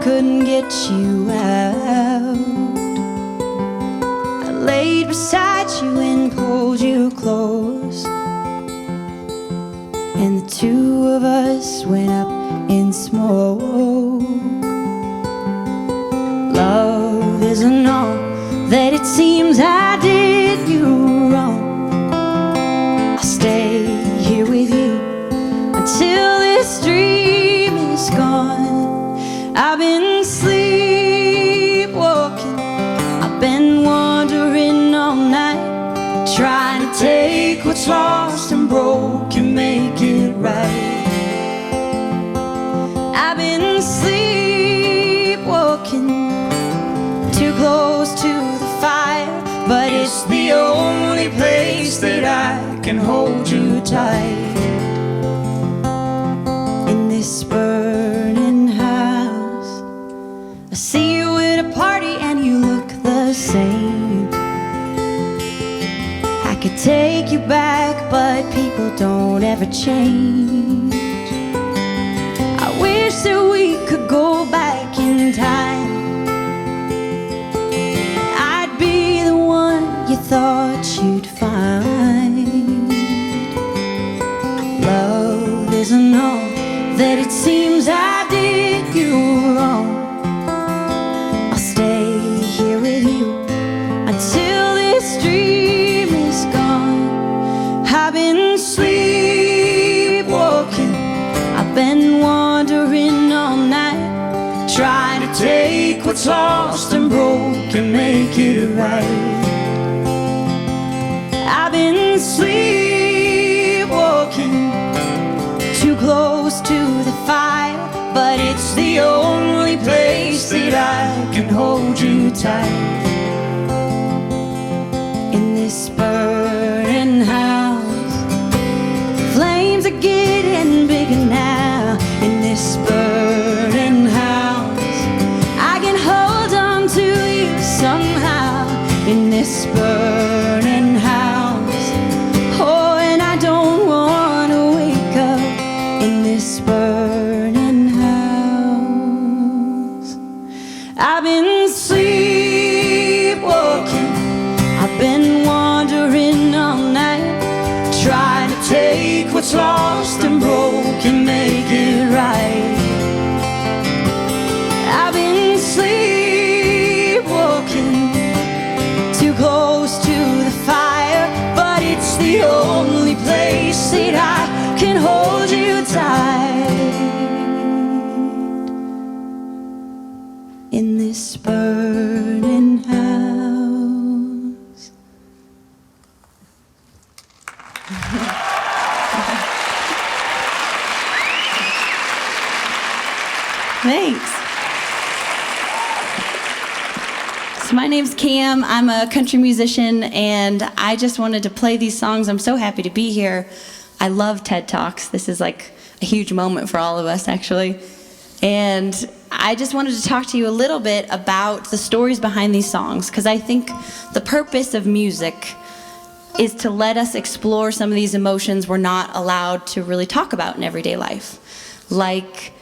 couldn't get you out. I laid beside you and pulled you close, and the two of us went up in smoke. Love isn't all that it seems. I did you wrong. I'll stay here with you until this dream is gone. I've been sleepwalking, I've been wandering all night, trying to take what's lost and broke and make it right. I've been sleepwalking, too close to the fire, but it's the only place that I can hold you tight. In this burning house, I see you at a party and you look the same. I could take you back, but people don't ever change. I wish that we could go back in time. I'd be the one you thought you'd find. Love isn't all that it seems. I did you wrong. I'll stay here with you until this dream is gone. I've been sleepwalking, I've been wandering all night, trying to take what's lost and broke and make it right. I've been sleepwalking, too close to the fire, but it's the only place that I can hold you tight. In this burning house, flames are getting bigger now. In this burning house, I can hold on to you somehow. In this burning house, oh, and I don't want to wake up. In this burning house, I've been sleepwalking, I've been wandering all night, trying to take what's lost and broke and make it right. I've been sleepwalking, too close to the fire, but it's the only place that I can hold you tight. In this burning house. Thanks. So my name's Cam. I'm a country musician, and I just wanted to play these songs. I'm so happy to be here. I love TED Talks. This is like a huge moment for all of us, actually. And I just wanted to talk to you a little bit about the stories behind these songs, because I think the purpose of music is to let us explore some of these emotions we're not allowed to really talk about in everyday life, like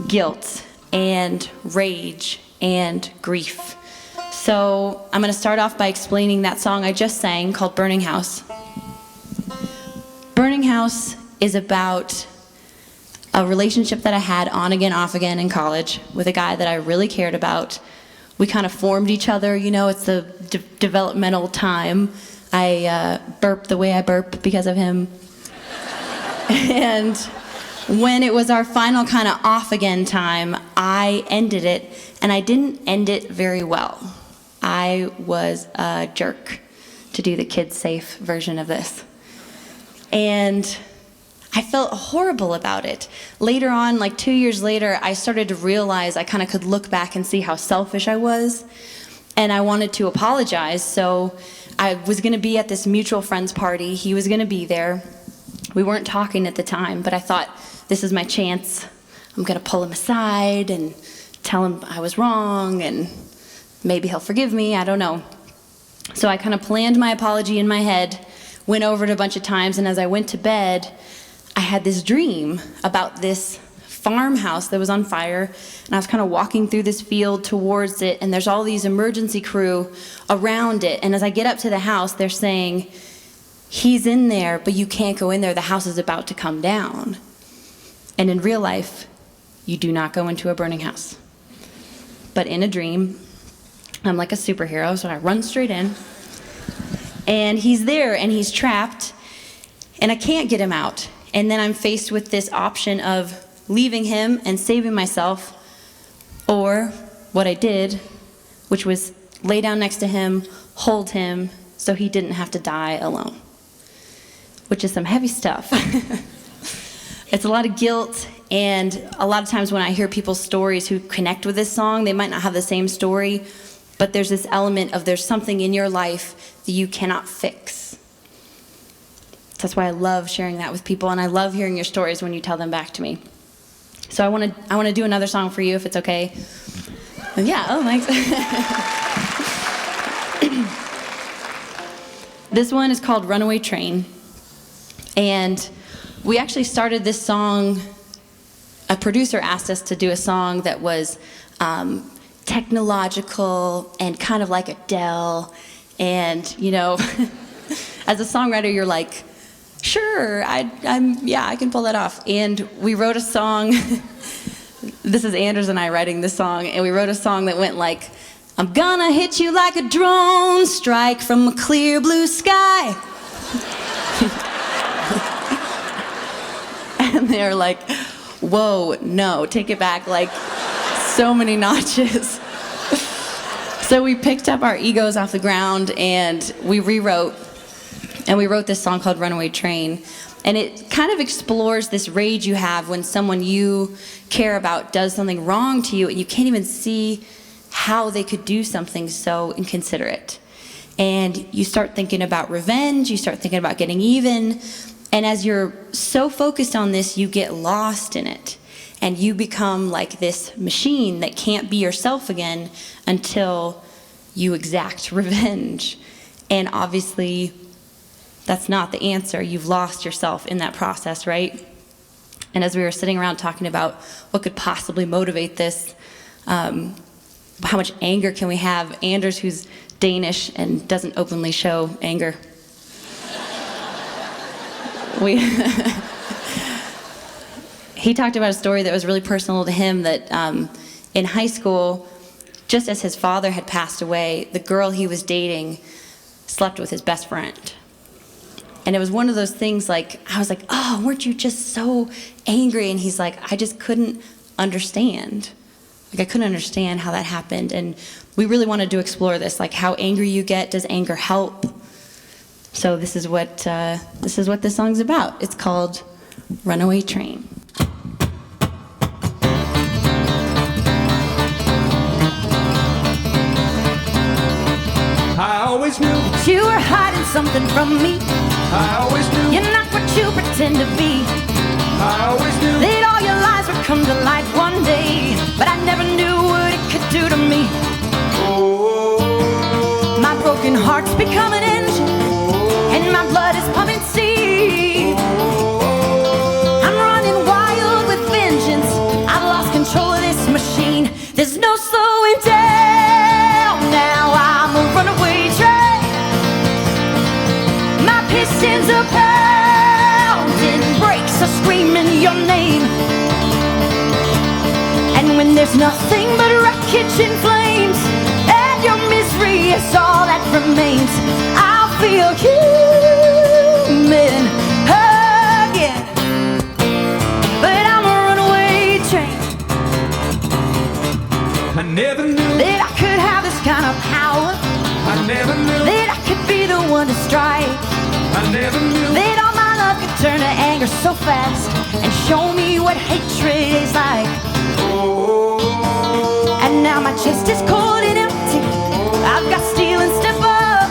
guilt and rage and grief. So I'm going to start off by explaining that song I just sang called Burning House. Burning House is about a relationship that I had on again, off again in college with a guy that I really cared about. We kind of formed each other, you know, it's the developmental time. I burp the way I burp because of him. And when it was our final kind of off again time, I ended it, and I didn't end it very well. I was a jerk, to do the kids safe version of this. And I felt horrible about it. Later on, like 2 years later, I started to realize I kind of could look back and see how selfish I was. And I wanted to apologize, so I was going to be at this mutual friend's party. He was going to be there. We weren't talking at the time, but I thought, this is my chance. I'm going to pull him aside and tell him I was wrong, and maybe he'll forgive me, I don't know. So I kind of planned my apology in my head, went over it a bunch of times, and as I went to bed, I had this dream about this farmhouse that was on fire, and I was kind of walking through this field towards it, and there's all these emergency crew around it, and as I get up to the house, they're saying, he's in there, but you can't go in there, the house is about to come down. And in real life, you do not go into a burning house. But in a dream, I'm like a superhero, so I run straight in, and he's there, and he's trapped, and I can't get him out. And then I'm faced with this option of leaving him and saving myself, or what I did, which was lay down next to him, hold him, so he didn't have to die alone, which is some heavy stuff. It's a lot of guilt, and a lot of times when I hear people's stories who connect with this song, they might not have the same story, but there's this element of there's something in your life that you cannot fix. That's why I love sharing that with people, and I love hearing your stories when you tell them back to me. So I want to do another song for you, if it's okay. And yeah, oh, thanks. This one is called Runaway Train, and we actually started this song, a producer asked us to do a song that was technological and kind of like Adele, and you know, as a songwriter you're like, sure, I can pull that off. And we wrote a song, this is Anders and I writing this song, and we wrote a song that went like, I'm gonna hit you like a drone strike from a clear blue sky. And they're like, whoa, no, take it back like so many notches. So we picked up our egos off the ground and we rewrote, and we wrote this song called Runaway Train. And it kind of explores this rage you have when someone you care about does something wrong to you and you can't even see how they could do something so inconsiderate. And you start thinking about revenge, you start thinking about getting even, and as you're so focused on this, you get lost in it. And you become like this machine that can't be yourself again until you exact revenge. And obviously, that's not the answer. You've lost yourself in that process, right? And as we were sitting around talking about what could possibly motivate this, how much anger can we have? Anders, who's Danish and doesn't openly show anger. He talked about a story that was really personal to him, that in high school, just as his father had passed away, the girl he was dating slept with his best friend. And it was one of those things like, I was like, oh, weren't you just so angry? And he's like, I just couldn't understand. Like, I couldn't understand how that happened. And we really wanted to explore this, like how angry you get, does anger help? So this is what this song's about. It's called Runaway Train. I always knew that you were hiding something from me. I always knew you're not what you pretend to be. I always knew that all your lies would come to light one day, but I never knew what it could do to me. Oh, my broken heart's become an engine, and my blood is pumping steam. I'm running wild with vengeance. I've lost control of this machine. There's no slowing down now. I'm a runaway train. My pistons are pounding, brakes are screaming your name. And when there's nothing but wreckage and flames, and your misery is all that remains, I'll feel human again. But I'm a runaway train. I never knew that I could have this kind of power. I never knew that I could be the one to strike. I never knew that all my love could turn to anger so fast and show me what hatred is like. Oh, and now my chest is cold and empty. I've got steel and step up.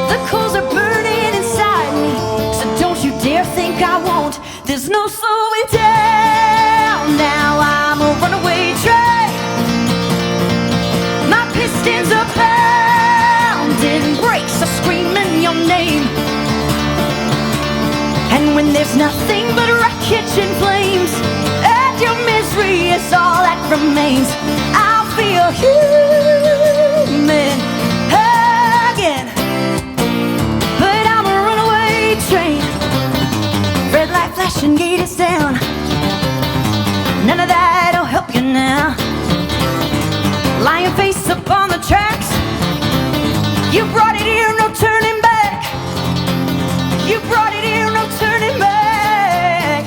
The coals are burning inside me, so don't you dare think I won't. There's no slowing down now. I'm a runaway train. My pistons are pounding, brakes are screaming your name. And when when there's nothing but wreckage and flames, and your misery is all that remains, I'll feel human again. But I'm a runaway train, red light flashing, gate is down. None of that'll help you now. Lying face up on the tracks, you brought it here, no turning back. You brought it here, no turning back.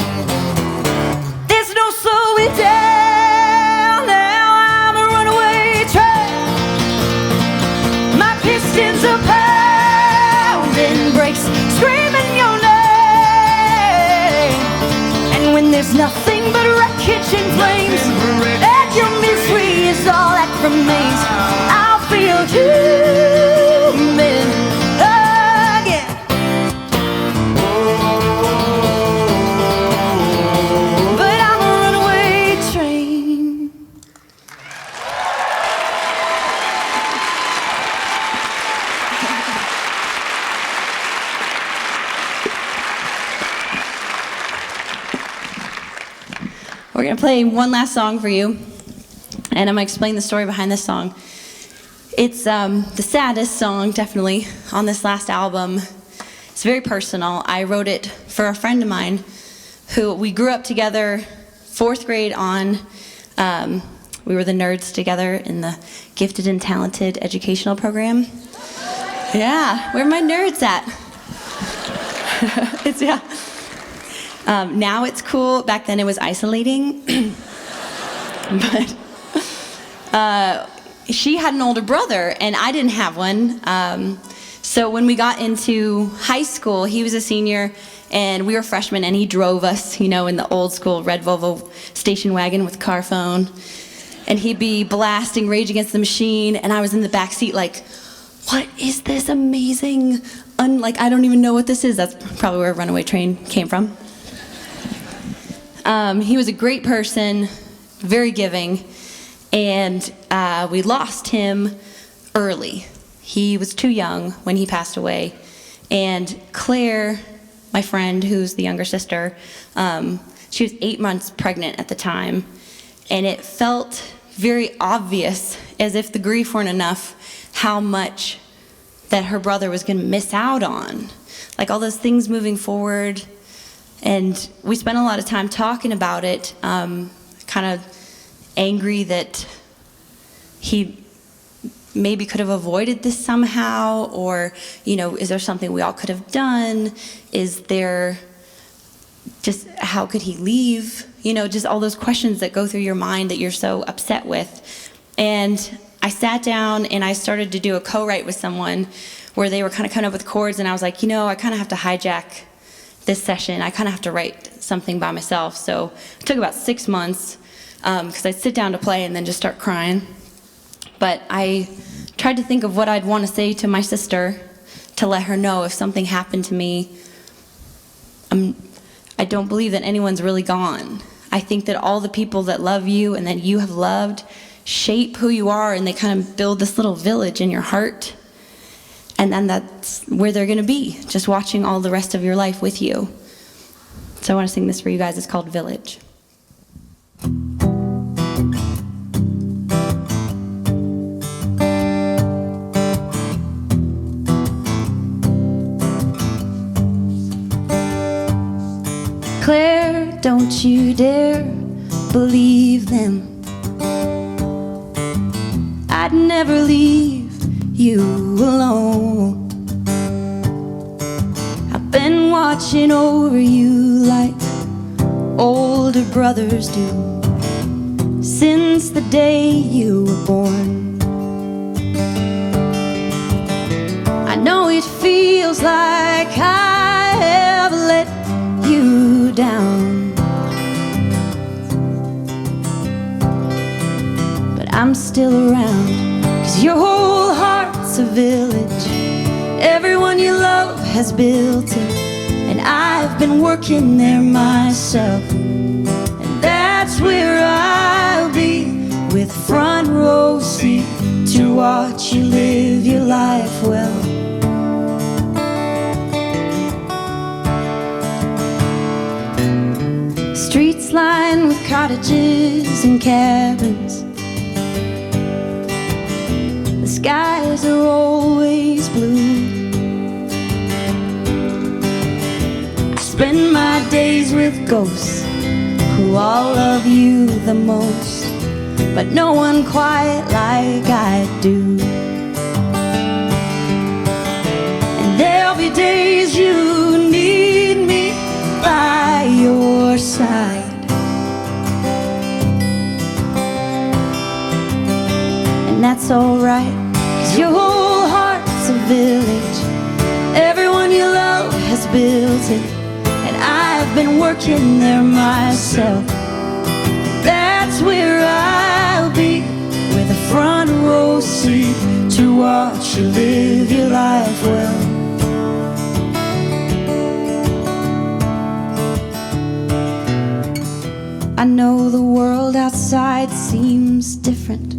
There's no slowing down. Now I'm a runaway train. My pistons are pounding brakes, screaming your name. And when there's nothing but wreckage and flames, and your misery is all that remains, I'll feel human again. But I'm a runaway train. We're going to play one last song for you, and I'm going to explain the story behind this song. It's the saddest song, definitely, on this last album. It's very personal. I wrote it for a friend of mine who we grew up together, 4th grade on. We were the nerds together in the Gifted and Talented educational program. Yeah, where are my nerds at? Now it's cool. Back then it was isolating. But she had an older brother, and I didn't have one. So when we got into high school, he was a senior, and we were freshmen, and he drove us, in the old school red Volvo station wagon with car phone. And he'd be blasting Rage Against the Machine, and I was in the back seat like, what is this amazing, I don't even know what this is. That's probably where Runaway Train came from. He was a great person, very giving, and we lost him early. He was too young when he passed away. And Claire, my friend, who's the younger sister, she was 8 months pregnant at the time, and it felt very obvious, as if the grief weren't enough, how much that her brother was going to miss out on. Like all those things moving forward. And we spent a lot of time talking about it, kind of angry that he maybe could have avoided this somehow, or, is there something we all could have done? Is there just, how could he leave? Just all those questions that go through your mind that you're so upset with. And I sat down and I started to do a co-write with someone where they were kind of coming up with chords, and I was like, I kind of have to hijack this session. I kind of have to write something by myself. So it took about 6 months, because I'd sit down to play and then just start crying. But I tried to think of what I'd want to say to my sister to let her know if something happened to me. I don't believe that anyone's really gone. I think that all the people that love you and that you have loved shape who you are, and they kind of build this little village in your heart. And then that's where they're going to be, just watching all the rest of your life with you. So I want to sing this for you guys. It's called Village. Claire, don't you dare believe them. I'd never leave you alone. I've been watching over you like older brothers do since the day you were born. I know it feels like I have let you down, but I'm still around, 'cause your whole heart's a village. Everyone you love has built it, and I've been working there myself. And that's where I'll be, with front row seat to watch you live your life well. cottages and cabins. The skies are always blue. I spend my days with ghosts who all love you the most, but no one quite like I do. And there'll be days you need me by your side. And that's alright, 'cause your whole heart's a village. Everyone you love has built it, and I've been working there myself. That's where I'll be, with a front row seat to watch you live your life well. I know the world outside seems different,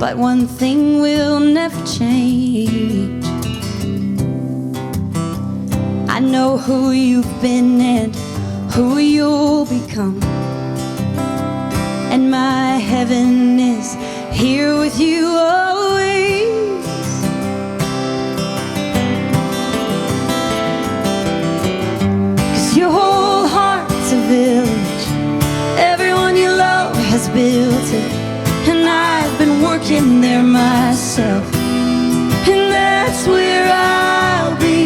but one thing will never change. I know who you've been and who you'll become, and my heaven is here with you always. 'Cause your whole heart's a village. Everyone you love has built it, and I've been working there myself. And that's where I'll be,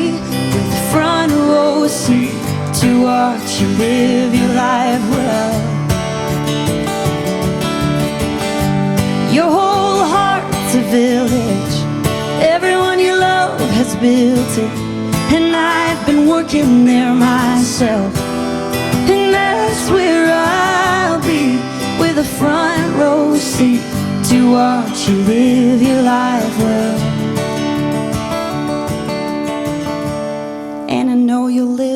with the front row seat to watch you live your life well. Your whole heart's a village. Everyone you love has built it, and I've been working there myself. And that's where I'll be, with a front row seat to watch you live your life well. And I know you'll live